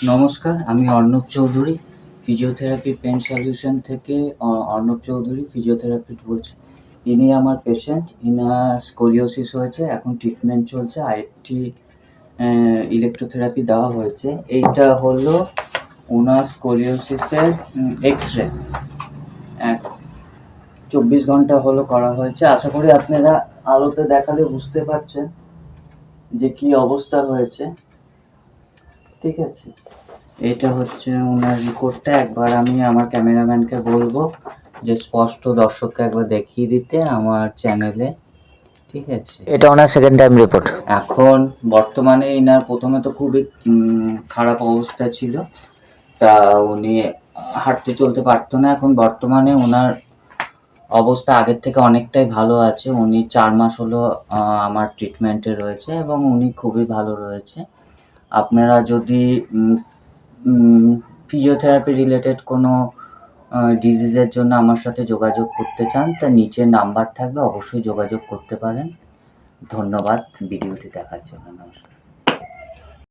নমস্কার, আমি Arnab Chowdhury, physiotherapy pain solution থেকে অর্ণব চৌধুরী ফিজিওথেরাপিস্ট বলছি। ইনি আমার পেশেন্ট, ইনার স্কোলিওসিস হয়েছে, এখন ট্রিটমেন্ট চলছে, আরেকটি ইলেকট্রোথেরাপি দেওয়া হয়েছে। এইটা হলো ওনার স্কোলিওসিসের এক্স-রে, 24 ঘন্টা হলো করা হয়েছে। আশা করি আপনারা আলোতে দেখালে বুঝতে পারছেন যে কি অবস্থা হয়েছে। ঠিক আছে, এটা হচ্ছে ওনার রিপোর্টটা। একবার আমি আমার ক্যামেরাম্যানকে বলবো যে স্পষ্ট দর্শককে একবার দেখিয়ে দিতে আমার চ্যানেলে। ঠিক আছে, এটা ওনার সেকেন্ড টাইম রিপোর্ট। এখন বর্তমানে ইনার প্রথমে তো খুবই খারাপ অবস্থা ছিল, তা উনি হাঁটতে চলতে পারতো না। এখন বর্তমানে ওনার অবস্থা আগের থেকে অনেকটাই ভালো আছে। উনি 4 মাস হলো আমার ট্রিটমেন্টে রয়েছে এবং উনি খুবই ভালো রয়েছে। আপনারা যদি ফিজিওথেরাপি রিলেটেড কোনো ডিজিজের জন্য আমার সাথে যোগাযোগ করতে চান, তা নিচে নাম্বার থাকবে, অবশ্যই যোগাযোগ করতে পারেন। ধন্যবাদ ভিডিওটি দেখার জন্য। নমস্কার।